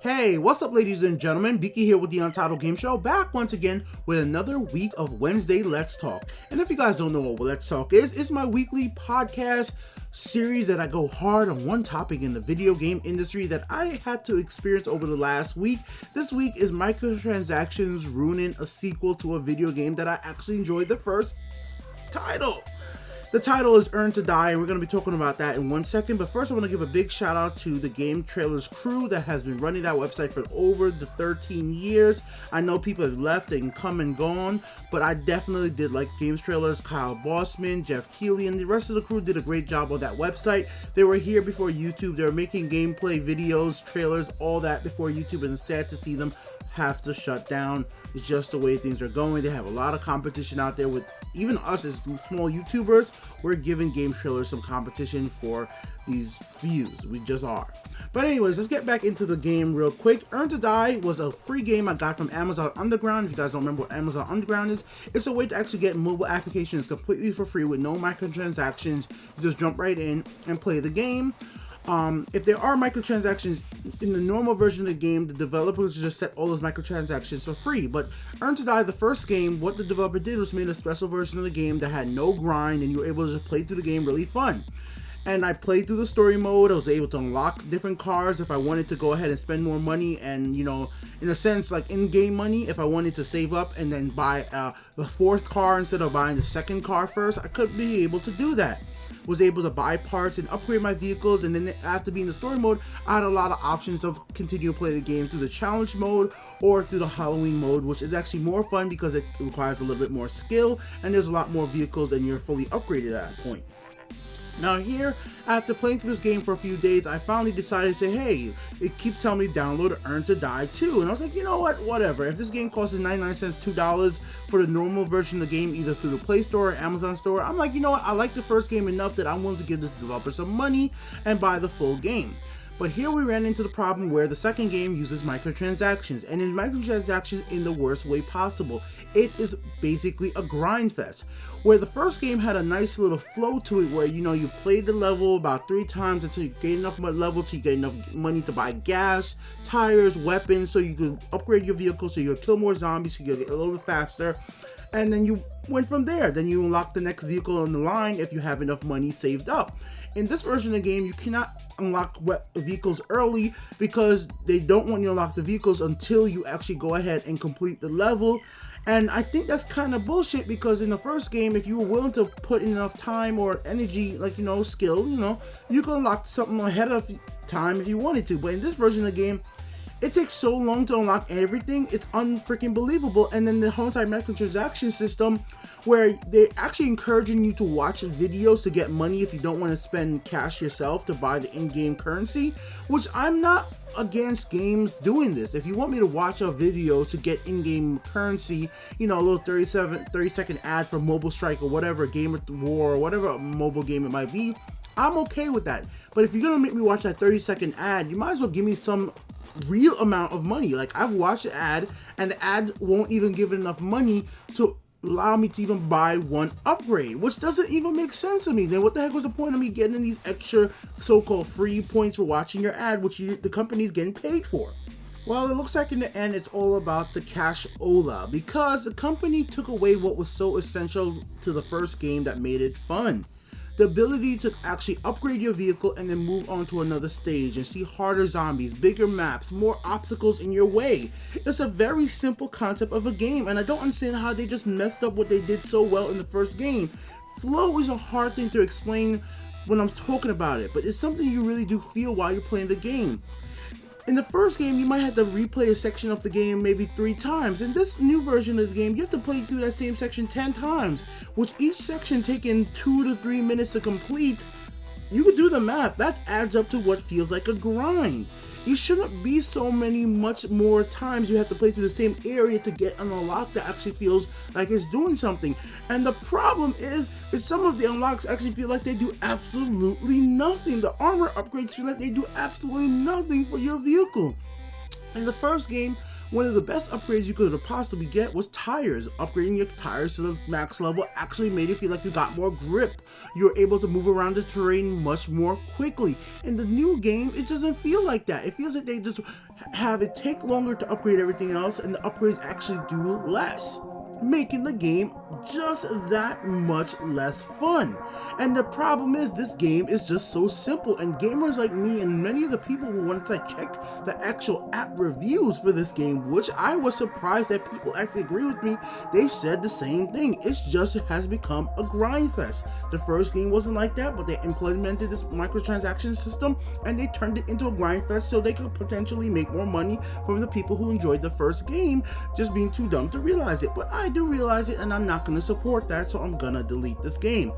Hey, what's up ladies and gentlemen, Beaky here with the Untitled Game Show, back once again with another week of Wednesday Let's Talk. And if you guys don't know what Let's Talk is, it's my weekly podcast series that I go hard on one topic in the video game industry that I had to experience over the last week. This week is microtransactions ruining a sequel to a video game that I actually enjoyed the first title. The title is Earn to Die, and we're going to be talking about that in 1 second. But first, I want to give a big shout out to the Game Trailers crew that has been running that website for over the 13 years. I know people have left and come and gone, but I definitely did like Games Trailers. Kyle Bossman, Jeff Keighley, and the rest of the crew did a great job on that website. They were here before YouTube. They were making gameplay videos, trailers, all that before YouTube, and it's sad to see them have to shut down. It's just the way things are going. They have a lot of competition out there with even us as small YouTubers. We're giving Game Trailers some competition for these views. We just are. But anyways, let's get back into the game real quick. Earn to Die was a free game I got from Amazon Underground. If you guys don't remember what Amazon Underground is, it's a way to actually get mobile applications completely for free with no microtransactions. You just jump right in and play the game. If there are microtransactions in the normal version of the game, the developers just set all those microtransactions for free. But Earn to Die, the first game, what the developer did was made a special version of the game that had no grind, and you were able to just play through the game really fun. And I played through the story mode. I was able to unlock different cars if I wanted to go ahead and spend more money, and you know, in a sense, like in-game money. If I wanted to save up and then buy the fourth car instead of buying the second car first, I could be able to do that. Was able to buy parts and upgrade my vehicles, and then after being in the story mode, I had a lot of options of continue to play the game through the challenge mode or through the Halloween mode, which is actually more fun because it requires a little bit more skill and there's a lot more vehicles and you're fully upgraded at that point. Now here, after playing through this game for a few days, I finally decided to say, hey, it keeps telling me download Earn to Die 2. And I was like, you know what, whatever. If this game costs 99 cents, $2 for the normal version of the game, either through the Play Store or Amazon Store, I'm like, you know what, I like the first game enough that I'm willing to give this developer some money and buy the full game. But here we ran into the problem where the second game uses microtransactions, and in microtransactions in the worst way possible. It is basically a grind fest. Where the first game had a nice little flow to it where, you know, you played the level about 3 times until you gain enough level till you get enough money to buy gas, tires, weapons, so you could upgrade your vehicle so you could kill more zombies, so you could get a little bit faster. And then you went from there. Then you unlock the next vehicle on the line if you have enough money saved up. In this version of the game, you cannot unlock vehicles early because they don't want you to unlock the vehicles until you actually go ahead and complete the level. And I think that's kind of bullshit because in the first game, if you were willing to put in enough time or energy, like, you know, skill, you know, you could unlock something ahead of time if you wanted to. But in this version of the game, it takes so long to unlock everything, it's unfreaking believable. And then the whole entire microtransaction system where they're actually encouraging you to watch videos to get money if you don't want to spend cash yourself to buy the in-game currency, which I'm not against games doing this. If you want me to watch a video to get in-game currency, you know, a little 30-second ad for Mobile Strike or whatever, Game of War or whatever mobile game it might be, I'm okay with that. But if you're gonna make me watch that 30-second ad, you might as well give me some real amount of money. Like, I've watched the ad and the ad won't even give enough money to allow me to even buy one upgrade, which doesn't even make sense to me. Then what the heck was the point of me getting these extra so-called free points for watching your ad, which the company's getting paid for? Well, it looks like in the end it's all about the cashola, because the company took away what was so essential to the first game that made it fun. The ability to actually upgrade your vehicle and then move on to another stage and see harder zombies, bigger maps, more obstacles in your way. It's a very simple concept of a game, and I don't understand how they just messed up what they did so well in the first game. Flow is a hard thing to explain when I'm talking about it, but it's something you really do feel while you're playing the game. In the first game, you might have to replay a section of the game maybe 3 times. In this new version of the game, you have to play through that same section 10 times, which each section taking 2 to 3 minutes to complete. You could do the math. That adds up to what feels like a grind. You shouldn't be so much more times you have to play through the same area to get an unlock that actually feels like it's doing something. And the problem is some of the unlocks actually feel like they do absolutely nothing. The armor upgrades feel like they do absolutely nothing for your vehicle. In the first game, one of the best upgrades you could possibly get was tires. Upgrading your tires to the max level actually made it feel like you got more grip. You were able to move around the terrain much more quickly. In the new game, it doesn't feel like that. It feels like they just have it take longer to upgrade everything else, and the upgrades actually do less, making the game just that much less fun. And the problem is, this game is just so simple, and gamers like me and many of the people who wanted to check the actual app reviews for this game, which I was surprised that people actually agree with me, they said the same thing. It just has become a grind fest. The first game wasn't like that, but they implemented this microtransaction system and they turned it into a grind fest so they could potentially make more money from the people who enjoyed the first game, just being too dumb to realize it. But I do realize it, and I'm not going to support that, so I'm gonna delete this game.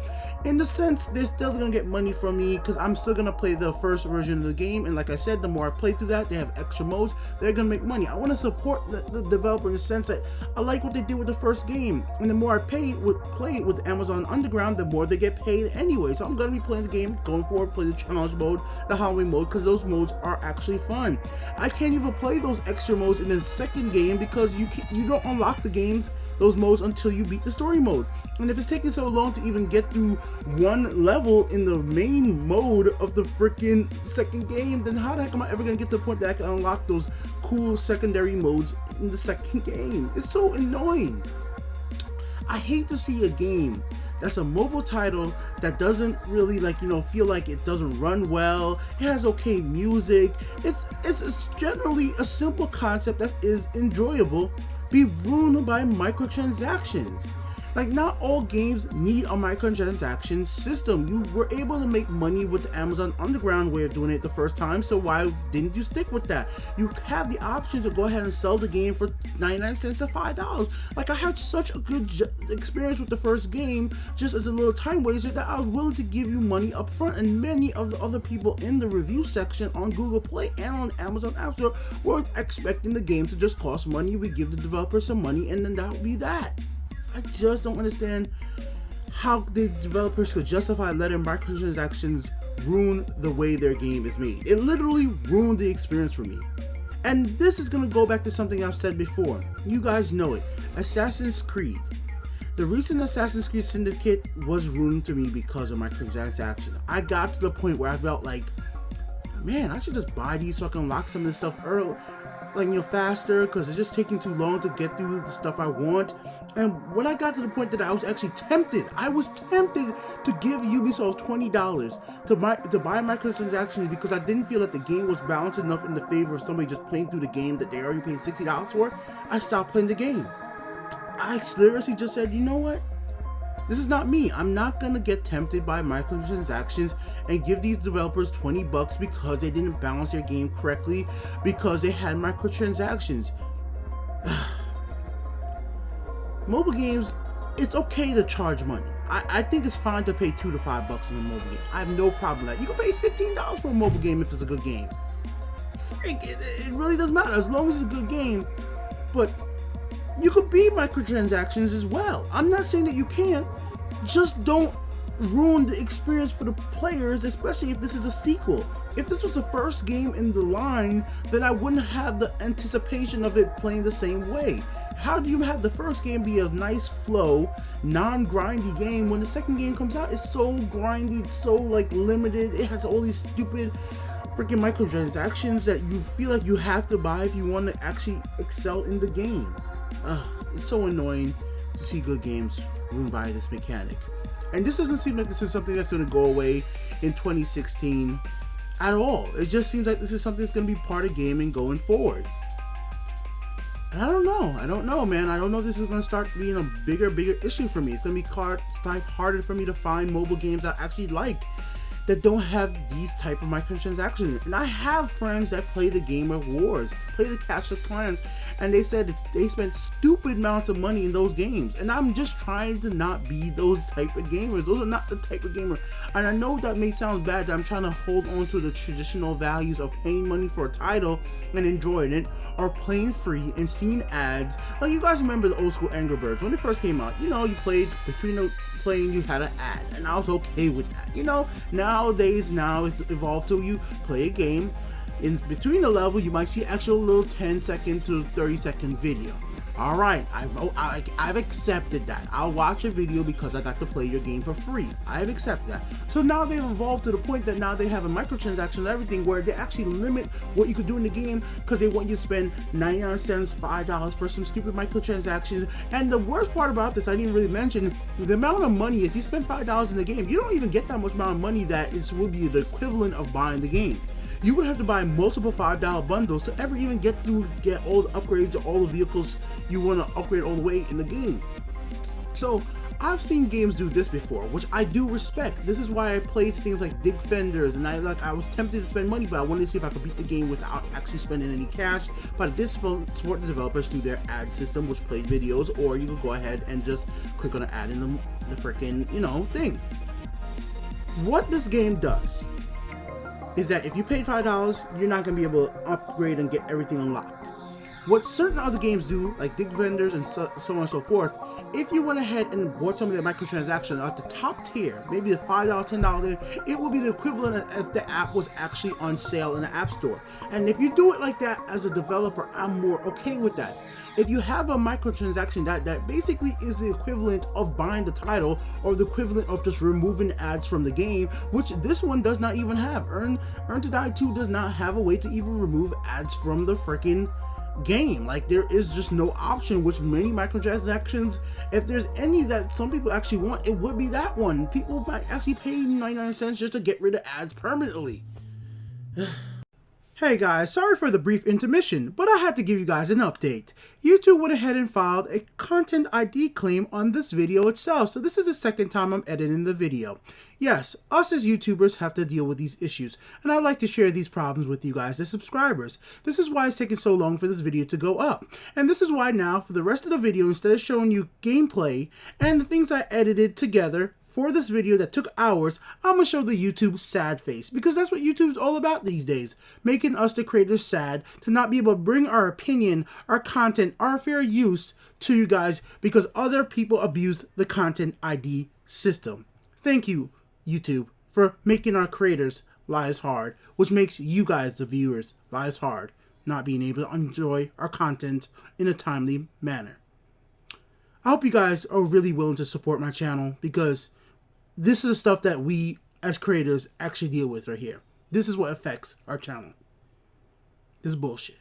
In the sense, they're still gonna get money from me because I'm still gonna play the first version of the game, and like I said, the more I play through that, they have extra modes, they're gonna make money. I want to support the developer in the sense that I like what they did with the first game, and the more I play it with Amazon Underground, the more they get paid anyway. So I'm gonna be playing the game going forward, play the challenge mode, the Halloween mode, because those modes are actually fun. I can't even play those extra modes in the second game because you don't unlock those modes until you beat the story mode. And if it's taking so long to even get through one level in the main mode of the freaking second game, then how the heck am I ever gonna get to the point that I can unlock those cool secondary modes in the second game? It's so annoying. I hate to see a game that's a mobile title that doesn't really feel like it doesn't run well. It has okay music. It's generally a simple concept that is enjoyable, be ruined by microtransactions. Like, not all games need a microtransaction system. You were able to make money with the Amazon Underground way of doing it the first time, so why didn't you stick with that? You have the option to go ahead and sell the game for 99 cents to $5. Like, I had such a good experience with the first game, just as a little time waster, that I was willing to give you money up front, and many of the other people in the review section on Google Play and on Amazon App Store were expecting the game to just cost money. We give the developer some money, and then that would be that. I just don't understand how the developers could justify letting microtransactions ruin the way their game is made. It literally ruined the experience for me. And this is going to go back to something I've said before. You guys know it. Assassin's Creed. The recent Assassin's Creed Syndicate was ruined to me because of microtransactions. I got to the point where I felt like, man, I should just buy these so I can unlock some of this stuff early, faster, because it's just taking too long to get through the stuff I want. And when I got to the point that I was actually tempted, to give Ubisoft $20 to buy microtransactions because I didn't feel that the game was balanced enough in the favor of somebody just playing through the game that they already paid $60 for, I stopped playing the game. I seriously just said, you know what? This is not me. I'm not gonna get tempted by microtransactions and give these developers $20 because they didn't balance their game correctly because they had microtransactions. Mobile games, it's okay to charge money. I think it's fine to pay $2 to $5 in a mobile game. I have no problem with that. You can pay $15 for a mobile game if it's a good game. Freak, it really doesn't matter as long as it's a good game. But you could be microtransactions as well. I'm not saying that you can't. Just don't ruin the experience for the players, especially if this is a sequel. If this was the first game in the line, then I wouldn't have the anticipation of it playing the same way. How do you have the first game be a nice flow, non-grindy game when the second game comes out? It's so grindy, it's so limited. It has all these stupid freaking microtransactions that you feel like you have to buy if you want to actually excel in the game. It's so annoying to see good games ruined by this mechanic. And this doesn't seem like this is something that's going to go away in 2016 at all. It just seems like this is something that's going to be part of gaming going forward. And I don't know, man. I don't know if this is going to start being a bigger issue for me. It's going to be harder for me to find mobile games I actually like that don't have these type of microtransactions. And I have friends that play the Game of Wars, play the Clash of Clans, and they said that they spent stupid amounts of money in those games. And I'm just trying to not be those type of gamers. Those are not the type of gamer. And I know that may sound bad, that I'm trying to hold on to the traditional values of paying money for a title and enjoying it, or playing free and seeing ads. Like, you guys remember the old school Angry Birds when it first came out. You played between the playing, you had an ad, and I was okay with that. Nowadays, now it's evolved to you play a game, In between the level, you might see actual little 10-second to 30-second video. All right, I've accepted that. I'll watch a video because I got to play your game for free. I've accepted that. So now they've evolved to the point that now they have a microtransaction and everything where they actually limit what you could do in the game because they want you to spend 99 cents, $5 for some stupid microtransactions. And the worst part about this, I didn't really mention, the amount of money, if you spend $5 in the game, you don't even get that much amount of money that will be the equivalent of buying the game. You would have to buy multiple $5 bundles to ever even get all the upgrades or all the vehicles you want to upgrade all the way in the game. So I've seen games do this before, which I do respect. This is why I played things like Dig Fenders, and I was tempted to spend money, but I wanted to see if I could beat the game without actually spending any cash. But I did support the developers through their ad system, which played videos, or you could go ahead and just click on the ad in the freaking, thing. What this game does is that if you paid $5, you're not going to be able to upgrade and get everything unlocked. What certain other games do, like Dig Vendors and so on and so forth, if you went ahead and bought some of their microtransactions at the top tier, maybe the $5, $10, it will be the equivalent if the app was actually on sale in the App Store. And if you do it like that as a developer, I'm more okay with that. If you have a microtransaction that basically is the equivalent of buying the title or the equivalent of just removing ads from the game, which this one does not even have. Earn to Die 2 does not have a way to even remove ads from the freaking game. Like, there is just no option, which many microtransactions, if there's any that some people actually want, it would be that one. People might actually pay 99 cents just to get rid of ads permanently. Hey guys, sorry for the brief intermission, but I had to give you guys an update. YouTube went ahead and filed a content ID claim on this video itself, so this is the second time I'm editing the video. Yes, us as YouTubers have to deal with these issues, and I'd like to share these problems with you guys as subscribers. This is why it's taken so long for this video to go up, and this is why now, for the rest of the video, instead of showing you gameplay and the things I edited together for this video that took hours, I'm gonna show the YouTube sad face, because that's what YouTube's all about these days, making us the creators sad to not be able to bring our opinion, our content, our fair use to you guys because other people abuse the content ID system. Thank you, YouTube, for making our creators' lives hard, which makes you guys, the viewers, lives hard, not being able to enjoy our content in a timely manner. I hope you guys are really willing to support my channel, because this is the stuff that we as creators actually deal with right here. This is what affects our channel. This is bullshit.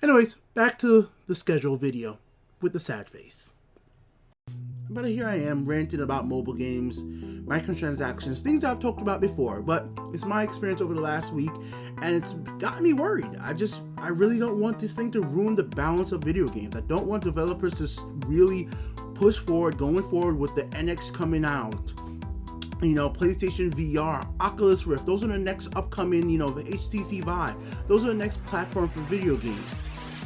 Anyways, back to the scheduled video with the sad face. But here I am ranting about mobile games, microtransactions, things I've talked about before, but it's my experience over the last week and it's gotten me worried. I really don't want this thing to ruin the balance of video games. I don't want developers to really push forward, going forward with the NX coming out. PlayStation VR, Oculus Rift, those are the next upcoming, the HTC Vive. Those are the next platform for video games.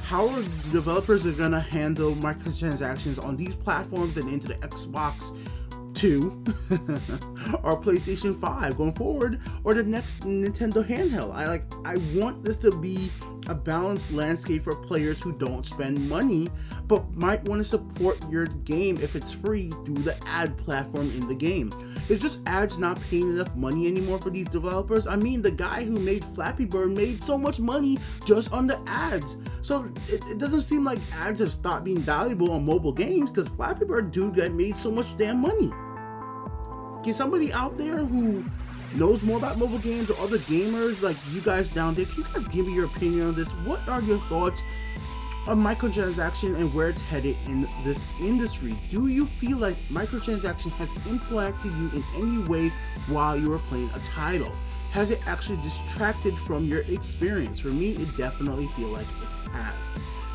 How are developers are going to handle microtransactions on these platforms and into the Xbox 2 or PlayStation 5 going forward, or the next Nintendo handheld? I want this to be a balanced landscape for players who don't spend money but might want to support your game if it's free through the ad platform in the game. Is just ads not paying enough money anymore for these developers? I mean, the guy who made Flappy Bird made so much money just on the ads. So it doesn't seem like ads have stopped being valuable on mobile games, because Flappy Bird dude got made so much damn money. Can somebody out there who knows more about mobile games or other gamers like you guys down there, can you guys give me your opinion on this? What are your thoughts on microtransaction and where it's headed in this industry? Do you feel like microtransaction has impacted you in any way while you were playing a title? Has it actually distracted from your experience? For me, it definitely feels like it has.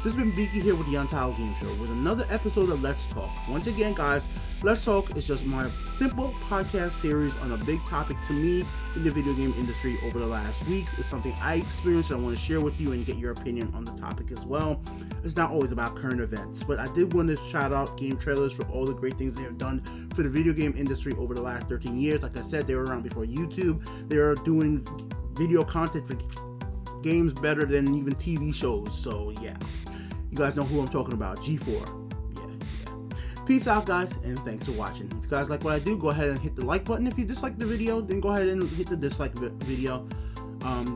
This has been Beaky here with the Untitled Game Show with another episode of Let's Talk. Once again, guys, Let's Talk is just my simple podcast series on a big topic to me in the video game industry over the last week. It's something I experienced and I want to share with you and get your opinion on the topic as well. It's not always about current events, but I did want to shout out Game Trailers for all the great things they have done for the video game industry over the last 13 years. Like I said, they were around before YouTube. They are doing video content for games better than even TV shows. So yeah, you guys know who I'm talking about, G4. Peace out, guys, and thanks for watching. If you guys like what I do, go ahead and hit the like button. If you dislike the video, then go ahead and hit the dislike video.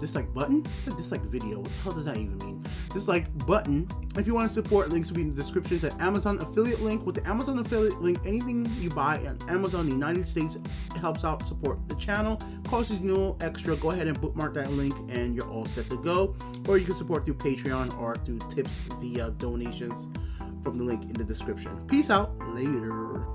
dislike button. It said dislike video. What the hell does that even mean? Dislike button. If you want to support, links will be in the description. It's an Amazon affiliate link. With the Amazon affiliate link, anything you buy on Amazon in the United States helps out support the channel. Costs you no extra. Go ahead and bookmark that link and you're all set to go. Or you can support through Patreon or through tips via donations from the link in the description. Peace out. Later.